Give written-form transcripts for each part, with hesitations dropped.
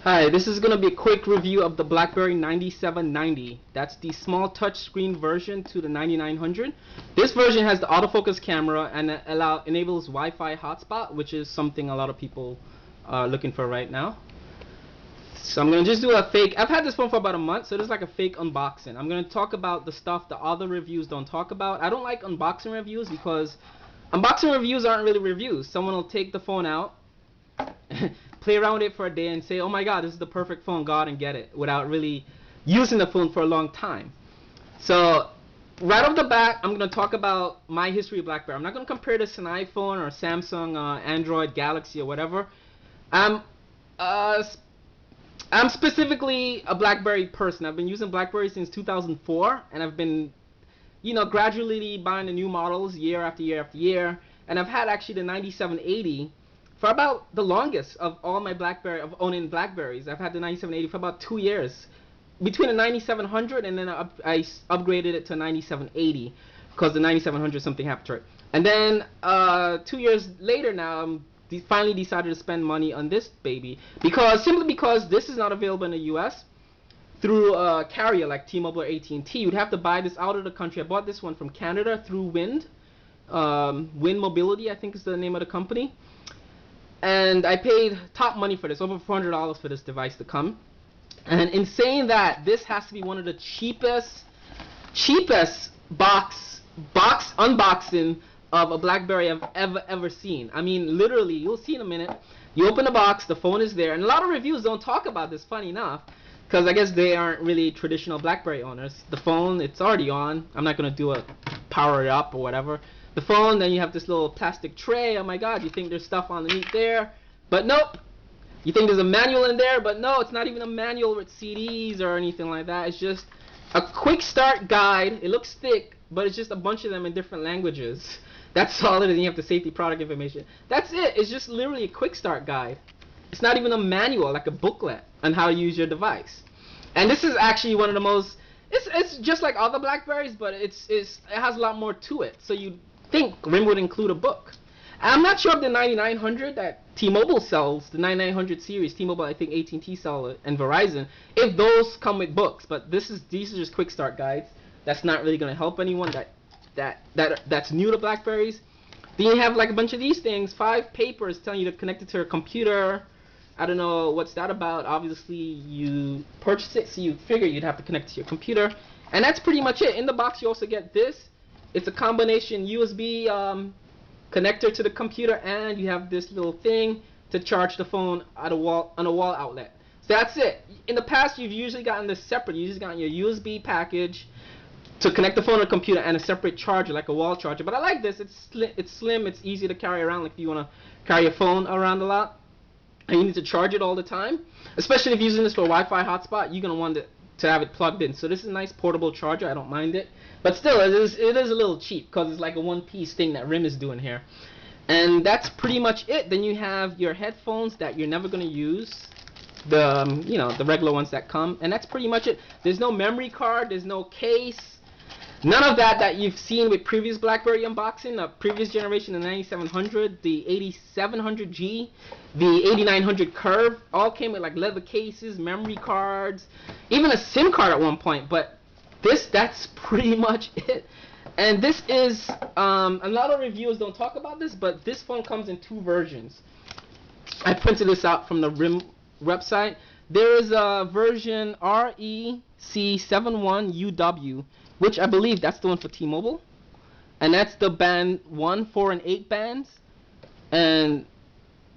Hi, this is going to be a quick review of the BlackBerry 9790. That's the small touchscreen version to the 9900. This version has the autofocus camera and it enables Wi-Fi hotspot, which is something a lot of people are looking for right now. So I'm going to just do a fake. I've had this phone for about a month, so this is like a fake unboxing. I'm going to talk about the stuff the other reviews don't talk about. I don't like unboxing reviews because unboxing reviews aren't really reviews. Someone will take the phone out, play around with it for a day and say, oh my god, this is the perfect phone, go out and get it, without really using the phone for a long time. So right off the bat, I'm going to talk about my history of BlackBerry. I'm not going to compare this to an iPhone or Samsung, Android, Galaxy, or whatever. I'm specifically a BlackBerry person. I've been using BlackBerry since 2004, and I've been, gradually buying the new models year after year after year. And I've had actually the 9780 for about the longest of all my owning Blackberries. I've had the 9780 for about 2 years. Between the 9700 and then I upgraded it to 9780 because the 9700 something happened to it. And then 2 years later now, I'm finally decided to spend money on this baby simply because this is not available in the US through a carrier like T-Mobile or AT&T. You'd have to buy this out of the country. I bought this one from Canada through Wind Mobility, I think is the name of the company. And I paid top money for this, over $400 for this device to come. And in saying that, this has to be one of the cheapest box unboxing of a BlackBerry I've ever seen. I mean, literally, you'll see in a minute. You open the box, the phone is there, and a lot of reviews don't talk about this, funny enough, because I guess they aren't really traditional BlackBerry owners. The phone, it's already on. I'm not going to do a power it up or whatever. The phone, then you have this little plastic tray. Oh my god, you think there's stuff underneath there, but nope. You think there's a manual in there, but no, it's not even a manual with CDs or anything like that. It's just a quick start guide. It looks thick, but it's just a bunch of them in different languages. That's all it is. And you have the safety product information. That's it. It's just literally a quick start guide. It's not even a manual, like a booklet on how to use your device. And this is actually one of the most, it's just like other Blackberries, but it has a lot more to it. So you think RIM would include a book. I'm not sure if the 9900 that T-Mobile sells, the 9900 series, T-Mobile, I think AT&T sell it, and Verizon, if those come with books. But these are just quick start guides. That's not really going to help anyone that's new to Blackberries. Then you have like a bunch of these things, 5 papers telling you to connect it to your computer. I don't know what's that about. Obviously you purchased it, so you figure you'd have to connect it to your computer. And that's pretty much it. In the box you also get this. It's a combination USB connector to the computer, and you have this little thing to charge the phone on a wall outlet. So that's it. In the past, you've usually gotten this separate. You've usually gotten your USB package to connect the phone to the computer and a separate charger, like a wall charger. But I like this. It's slim. It's easy to carry around. Like if you want to carry your phone around a lot and you need to charge it all the time, especially if you're using this for a Wi-Fi hotspot, you're gonna want to have it plugged in. So this is a nice portable charger. I don't mind it, but still it is a little cheap because it's like a one-piece thing that RIM is doing here. And that's pretty much it. Then you have your headphones that you're never going to use, the the regular ones that come, and that's pretty much it. There's no memory card, there's no case, none of that you've seen with previous BlackBerry unboxing, the previous generation, the 9700, the 8700G, the 8900 Curve, all came with like leather cases, memory cards, even a SIM card at one point. But that's pretty much it. And this is a lot of reviewers don't talk about this, but this phone comes in 2 versions. I printed this out from the RIM website. There is a version REC71UW, which I believe that's the one for T-Mobile, and that's the band 1, 4, and 8 bands. And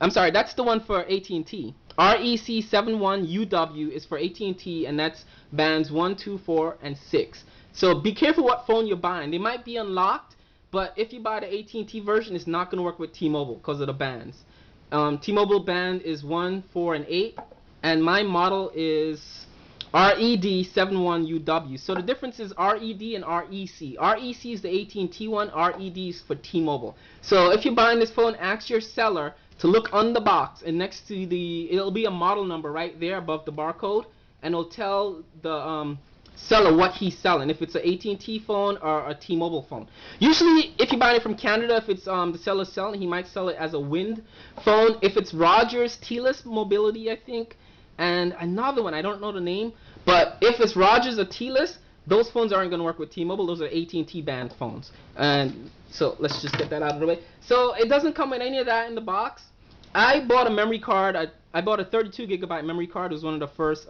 I'm sorry, that's the one for AT&T. REC71UW is for AT&T, and that's bands 1, 2, 4, and 6. So be careful what phone you're buying. They might be unlocked, but if you buy the AT&T version, it's not going to work with T-Mobile because of the bands. T-Mobile band is 1, 4, and 8, and my model is RED71UW. So the difference is RED and REC. REC is the AT&T one, RED is for T-Mobile. So if you're buying this phone, ask your seller to look on the box, and next to it'll be a model number right there above the barcode, and it'll tell the seller what he's selling, if it's an AT&T phone or a T-Mobile phone. Usually if you're buying it from Canada, if it's the seller's selling, he might sell it as a Wind phone. If it's Rogers T-Less Mobility, I think, and another one, I don't know the name, but if it's Rogers or T-List, those phones aren't going to work with T-Mobile. Those are AT&T band phones. And so let's just get that out of the way. So it doesn't come with any of that in the box. I bought a memory card. I bought a 32 gigabyte memory card. It was one of the first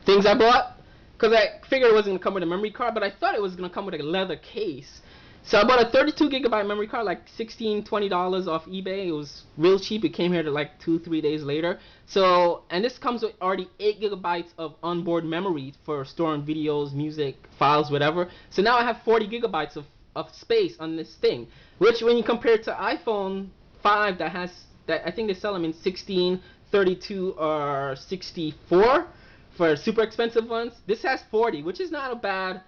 things I bought, because I figured it wasn't going to come with a memory card, but I thought it was going to come with a leather case. So I bought a 32 gigabyte memory card, like $16, $20 off eBay. It was real cheap. It came here to like 2-3 days later. So, and this comes with already 8 gigabytes of onboard memory for storing videos, music, files, whatever. So now I have 40 gigabytes of space on this thing, which when you compare it to iPhone 5 that I think they sell them in 16, 32, or 64 for super expensive ones, this has 40, which is not a bad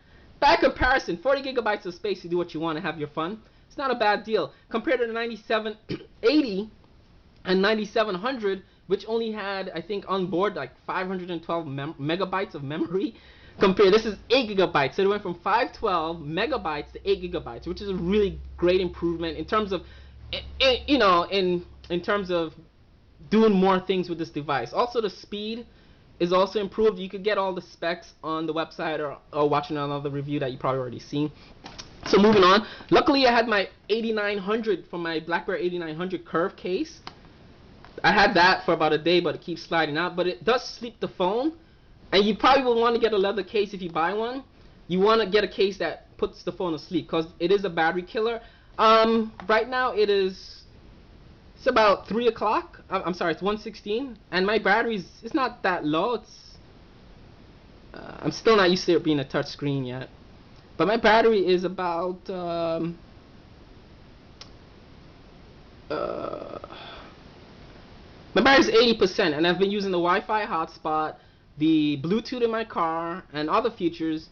comparison. 40 gigabytes of space to do what you want to have your fun. It's not a bad deal compared to the 9780 and 9700, which only had, I think, on board like 512 megabytes of memory. This is 8 gigabytes, so it went from 512 megabytes to 8 gigabytes, which is a really great improvement in terms of, you know, in terms of doing more things with this device. Also, the speed is also improved. You could get all the specs on the website or watching another review that you probably already seen. So moving on. Luckily, I had my 8900 from my BlackBerry 8900 curve case. I had that for about a day, but it keeps sliding out. But it does sleep the phone, and you probably will want to get a leather case if you buy one. You want to get a case that puts the phone to sleep, because it is a battery killer. Right now it's about 3 o'clock. I'm sorry, it's 1:16, and my battery's it's not that low. I'm still not used to it being a touch screen yet, but my battery is about my battery's 80%, and I've been using the Wi-Fi hotspot, the Bluetooth in my car, and other features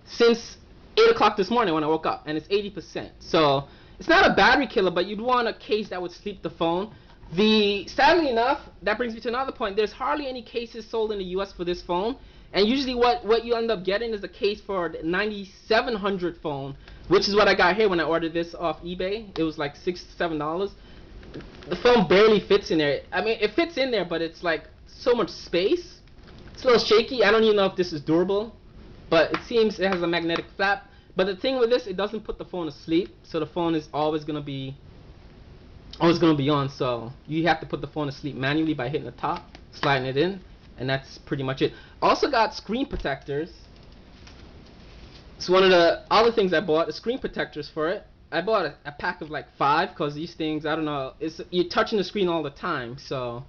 since 8 o'clock this morning when I woke up, and it's 80%. So it's not a battery killer, but you'd want a case that would sleep the phone. Sadly enough, that brings me to another point. There's hardly any cases sold in the US for this phone, and usually what you end up getting is a case for the 9700 phone, which is what I got here when I ordered this off eBay. It was like $6-7. The phone barely fits in there. I mean, it fits in there, but it's like so much space. It's a little shaky. I don't even know if this is durable, but it seems it has a magnetic flap. But the thing with this, it doesn't put the phone to sleep, so the phone is always gonna be on. So you have to put the phone to sleep manually by hitting the top, sliding it in, and that's pretty much it. Also got screen protectors. It's one of the other things I bought, is screen protectors for it. I bought a pack of like 5, because these things, I don't know, you're touching the screen all the time, so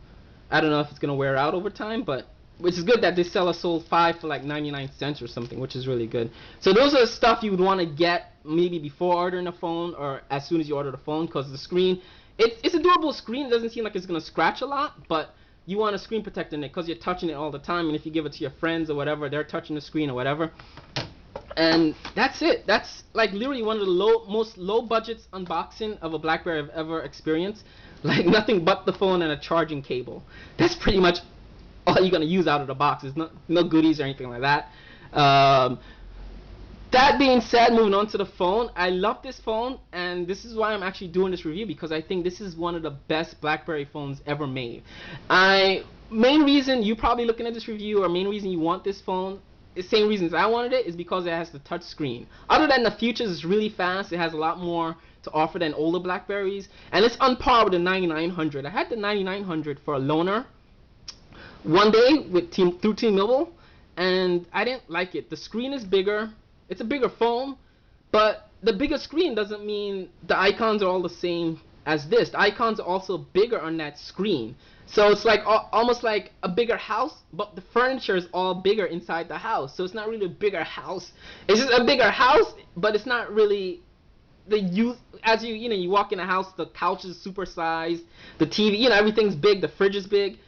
I don't know if it's gonna wear out over time, but which is good that they sold 5 for like 99 cents or something, which is really good. So those are stuff you would want to get maybe before ordering a phone or as soon as you order the phone, because the screen, it's a durable screen. It doesn't seem like it's going to scratch a lot, but you want a screen protector in it because you're touching it all the time, and if you give it to your friends or whatever, they're touching the screen or whatever. And that's it. That's like literally one of the most low budgets unboxing of a BlackBerry I've ever experienced. Like nothing but the phone and a charging cable. That's pretty much all you're gonna use out of the box. Is no goodies or anything like that. That being said, moving on to the phone, I love this phone, and this is why I'm actually doing this review, because I think this is one of the best BlackBerry phones ever made. Main reason you probably looking at this review, or main reason you want this phone, the same reasons I wanted it, is because it has the touch screen. Other than the features, it's really fast. It has a lot more to offer than older BlackBerries, and it's on par with the 9900. I had the 9900 for a loaner one day through T-Mobile, and I didn't like it. The screen is bigger. It's a bigger phone, but the bigger screen doesn't mean the icons are all the same as this. The icons are also bigger on that screen. So it's like almost like a bigger house, but the furniture is all bigger inside the house. So it's not really a bigger house. It's just a bigger house, but it's not really as you walk in a house, the couch is super sized, the TV, everything's big, the fridge is big.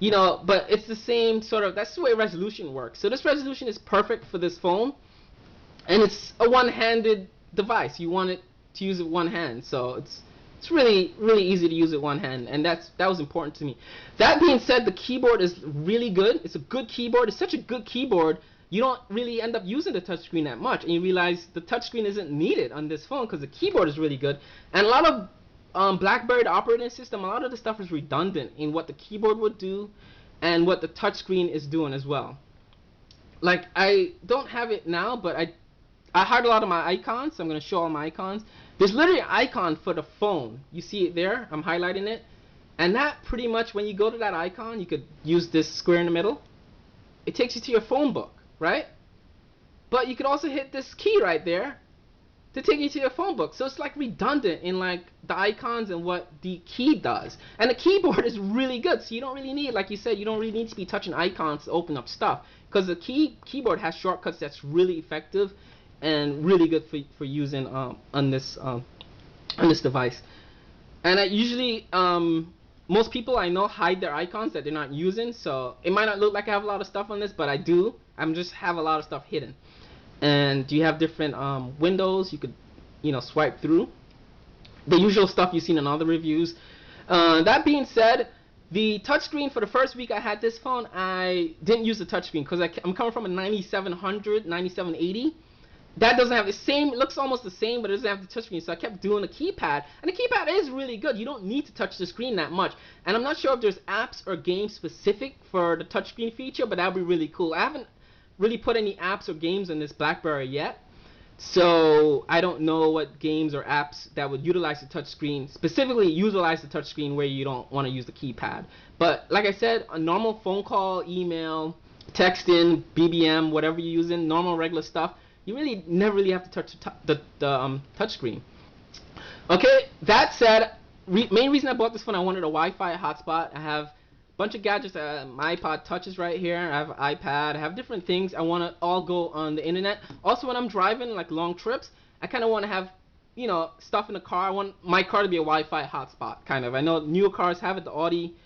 But it's the same sort of, that's the way resolution works. So this resolution is perfect for this phone, and it's a one-handed device. You want it to use it with one hand, so it's really, really easy to use with one hand, and that was important to me. That being said, the keyboard is really good. It's a good keyboard. It's such a good keyboard, you don't really end up using the touchscreen that much, and you realize the touchscreen isn't needed on this phone because the keyboard is really good. And a lot of BlackBerry, the operating system, a lot of the stuff is redundant in what the keyboard would do and what the touchscreen is doing as well. Like, I don't have it now, but I hide a lot of my icons, so I'm going to show all my icons. There's literally an icon for the phone. You see it there? I'm highlighting it. And that pretty much, when you go to that icon, you could use this square in the middle. It takes you to your phone book, right? But you could also hit this key right there to take you to your phone book. So it's like redundant in like the icons and what the key does. And the keyboard is really good, so you don't really need, like you said, you don't really need to be touching icons to open up stuff, because the keyboard has shortcuts that's really effective and really good for using on this device. And I usually most people I know hide their icons that they're not using, so it might not look like I have a lot of stuff on this, but I do. I'm just have a lot of stuff hidden. And you have different windows you could, swipe through. The usual stuff you've seen in other reviews. That being said, the touchscreen for the first week I had this phone, I didn't use the touchscreen because I'm coming from a 9700, 9780. That doesn't have the same, it looks almost the same, but it doesn't have the touchscreen, so I kept doing the keypad, and the keypad is really good. You don't need to touch the screen that much, and I'm not sure if there's apps or games specific for the touchscreen feature, but that would be really cool. I haven't really put any apps or games on this BlackBerry yet, so I don't know what games or apps that would utilize the touchscreen, specifically utilize the touchscreen where you don't want to use the keypad. But like I said, a normal phone call, email, texting, BBM, whatever you're using, normal regular stuff, you really never really have to touch the touchscreen. Okay, that said, main reason I bought this phone, I wanted a Wi-Fi hotspot. I have a bunch of gadgets. My iPod Touch is right here. I have an iPad. I have different things. I want to all go on the internet. Also, when I'm driving like long trips, I kind of want to have stuff in the car. I want my car to be a Wi-Fi hotspot, kind of. I know newer cars have it. The Audi,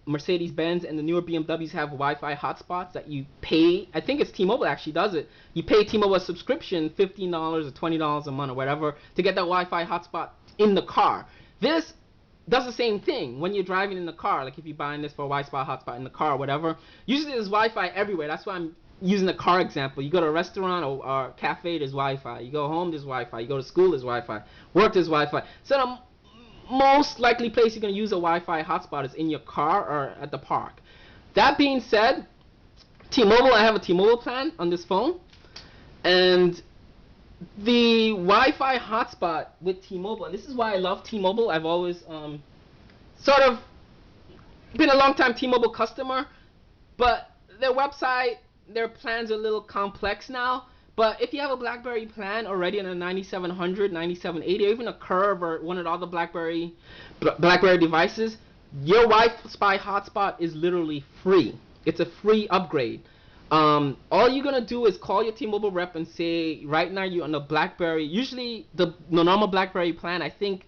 Mercedes-Benz, and the newer BMWs have Wi-Fi hotspots that you pay. I think it's T-Mobile actually does it. You pay T-Mobile a subscription, $15 or $20 a month or whatever, to get that Wi-Fi hotspot in the car. This does the same thing when you're driving in the car. Like if you're buying this for a Wi-Fi hotspot in the car or whatever. Usually there's Wi-Fi everywhere. That's why I'm using the car example. You go to a restaurant or cafe, there's Wi-Fi. You go home, there's Wi-Fi. You go to school, there's Wi-Fi. Work, there's Wi-Fi. So the most likely place you're going to use a Wi-Fi hotspot is in your car or at the park. That being said, T-Mobile, I have a T-Mobile plan on this phone, and the Wi-Fi hotspot with T-Mobile, and this is why I love T-Mobile. I've always sort of been a long time T-Mobile customer, but their website, their plans are a little complex now. But if you have a BlackBerry plan already on a 9700, 9780, or even a Curve or one of the other BlackBerry devices, your Wi-Fi hotspot is literally free. It's a free upgrade. All you're gonna do is call your T-Mobile rep and say, right now you're on the BlackBerry. Usually the normal BlackBerry plan, I think,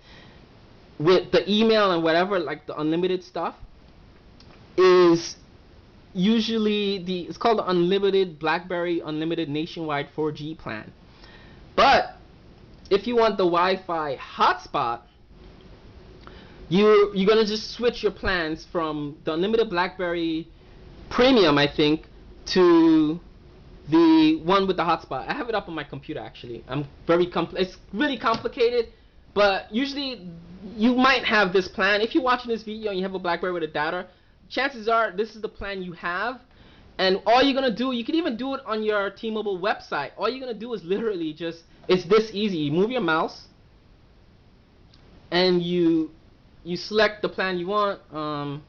with the email and whatever, like the unlimited stuff, is usually it's called the unlimited BlackBerry Unlimited Nationwide 4G plan. But if you want the Wi-Fi hotspot, you're gonna just switch your plans from the unlimited BlackBerry Premium, I think, to the one with the hotspot. I have it up on my computer actually. It's really complicated, but usually you might have this plan. If you're watching this video and you have a BlackBerry with a data, chances are this is the plan you have, and all you're gonna do, you can even do it on your T-Mobile website. All you're gonna do is literally it's this easy. You move your mouse and you select the plan you want.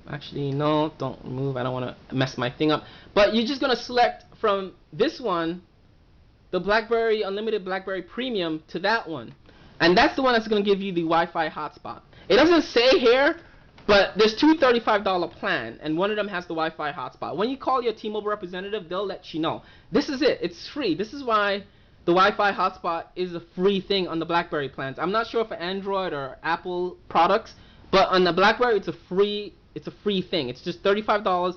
Actually no, don't move, I don't want to mess my thing up, but you're just gonna select from this one the BlackBerry Unlimited BlackBerry Premium to that one, and that's the one that's gonna give you the Wi-Fi hotspot. It doesn't say here, but there's two $35 plan, and one of them has the Wi-Fi hotspot. When you call your T-Mobile representative, they'll let you know. This is it. It's free. This is why the Wi-Fi hotspot is a free thing on the BlackBerry plans. I'm not sure for Android or Apple products, but on the BlackBerry, it's a free thing. It's just $35.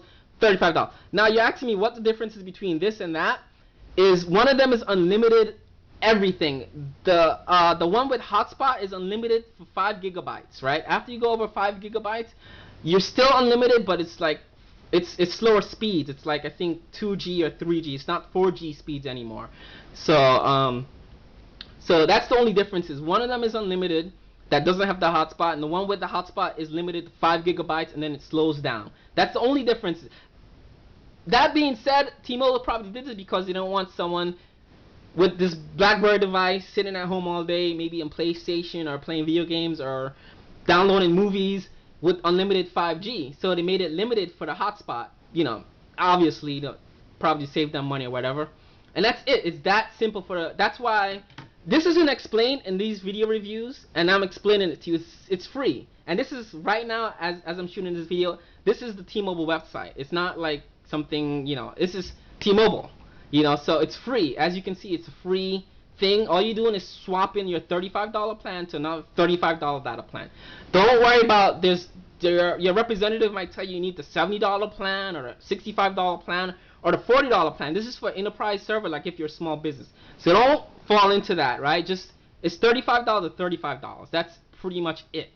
Now you're asking me what the difference is between this and that. Is one of them is unlimited everything. The one with hotspot is unlimited for 5 gigabytes, right? After you go over 5 gigabytes, you're still unlimited, but it's like it's slower speeds. It's like I think 2G or 3G. It's not 4G speeds anymore. So so that's the only difference. Is one of them is unlimited, that doesn't have the hotspot, and the one with the hotspot is limited to 5 gigabytes, and then it slows down. That's the only difference. That being said, T-Mobile probably did this because they don't want someone with this BlackBerry device sitting at home all day, maybe on PlayStation or playing video games or downloading movies with unlimited 5G. So they made it limited for the hotspot. You know, obviously, probably save them money or whatever. And that's it. It's that simple that's why this isn't explained in these video reviews, and I'm explaining it to you. It's free. And this is right now, as I'm shooting this video, this is the T-Mobile website. It's not like something, you know, this is T-Mobile. You know, so it's free. As you can see, it's a free thing. All you're doing is swapping your $35 plan to another $35 data plan. Don't worry about this. Your representative might tell you need the $70 plan or the $65 plan or the $40 plan. This is for enterprise server, like if you're a small business. So don't fall into that, right? Just it's $35 to $35. That's pretty much it.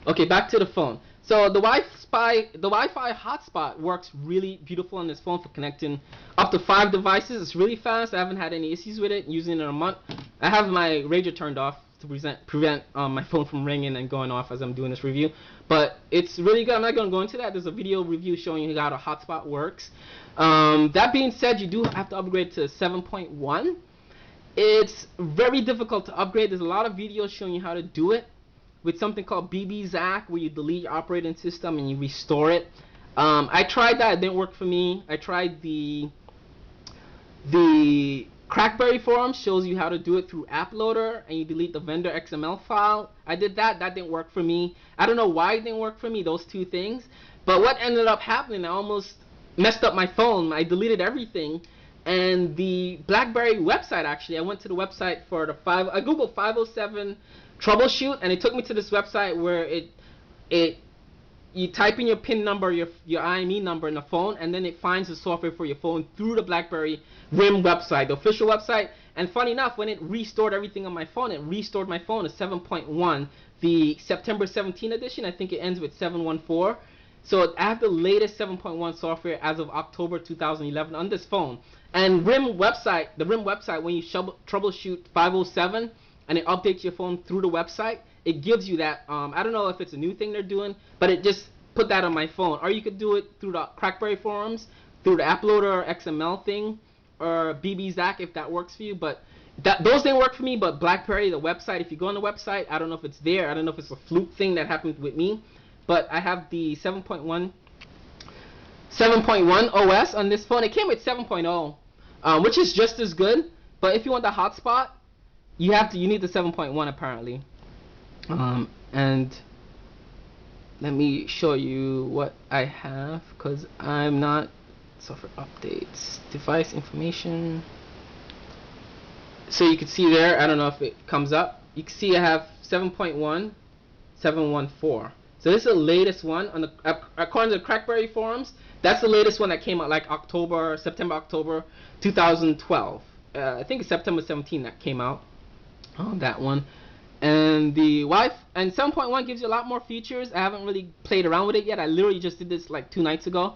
Okay, back to the phone. So the Wi-Fi hotspot works really beautiful on this phone for connecting up to 5 devices. It's really fast. I haven't had any issues with it. Using it in a month. I have my Ranger turned off to prevent my phone from ringing and going off as I'm doing this review. But it's really good. I'm not going to go into that. There's a video review showing you how the hotspot works. That being said, you do have to upgrade to 7.1. It's very difficult to upgrade. There's a lot of videos showing you how to do it with something called BBZAC, where you delete your operating system and you restore it. I tried that. It didn't work for me. I tried the Crackberry forum, shows you how to do it through App Loader, and you delete the vendor XML file. I did that. That didn't work for me. I don't know why it didn't work for me, those two things. But what ended up happening, I almost messed up my phone. I deleted everything. And the BlackBerry website, actually, I went to the website for the I googled 507 troubleshoot, and it took me to this website where you type in your PIN number, your IME number in the phone, and then it finds the software for your phone through the BlackBerry RIM website, the official website. And funny enough, when it restored everything on my phone, it restored my phone to 7.1, the September 17 edition. I think it ends with 714. So I have the latest 7.1 software as of October 2011 on this phone. And the RIM website, when you troubleshoot 507 and it updates your phone through the website, it gives you that. I don't know if it's a new thing they're doing, but it just put that on my phone. Or you could do it through the Crackberry forums, through the App Loader or XML thing, or BBZAC if that works for you. But those didn't work for me. But BlackBerry, the website, if you go on the website, I don't know if it's there. I don't know if it's a fluke thing that happened with me. But I have the 7.1 OS on this phone. It came with 7.0, which is just as good. But if you want the hotspot, you need the 7.1 apparently. And let me show you what I have, because I'm not software updates, device information. So you can see there, I don't know if it comes up, you can see I have 7.1 714. So this is the latest one on the according to the Crackberry forums. That's the latest one that came out like September October 2012. I think it's September 17 that came out. That one. And the Wi-Fi and 7.1 gives you a lot more features. I haven't really played around with it yet. I literally just did this like 2 nights ago.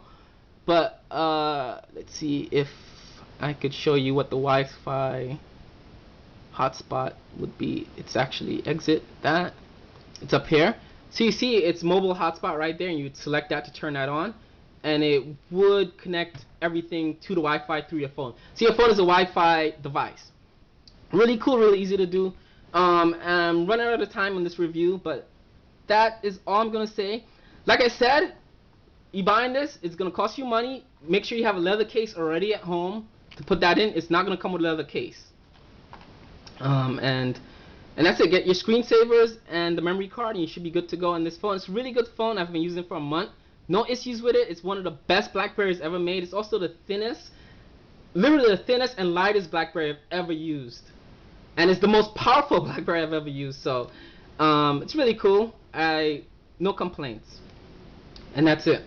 But let's see if I could show you what the Wi-Fi hotspot would be. It's actually exit that. It's up here. So you see it's mobile hotspot right there, and you'd select that to turn that on, and it would connect everything to the Wi-Fi through your phone. So your phone is a Wi-Fi device. Really cool, really easy to do. I'm running out of time on this review, but that is all I'm gonna say. Like I said, you buying this, it's gonna cost you money. Make sure you have a leather case already at home to put that in. It's not gonna come with a leather case. And that's it. Get your screensavers and the memory card, and you should be good to go on this phone. It's a really good phone. I've been using it for a month. No issues with it. It's one of the best BlackBerries ever made. It's also the thinnest, literally the thinnest and lightest BlackBerry I've ever used. And it's the most powerful BlackBerry I've ever used. So it's really cool. No complaints. And that's it.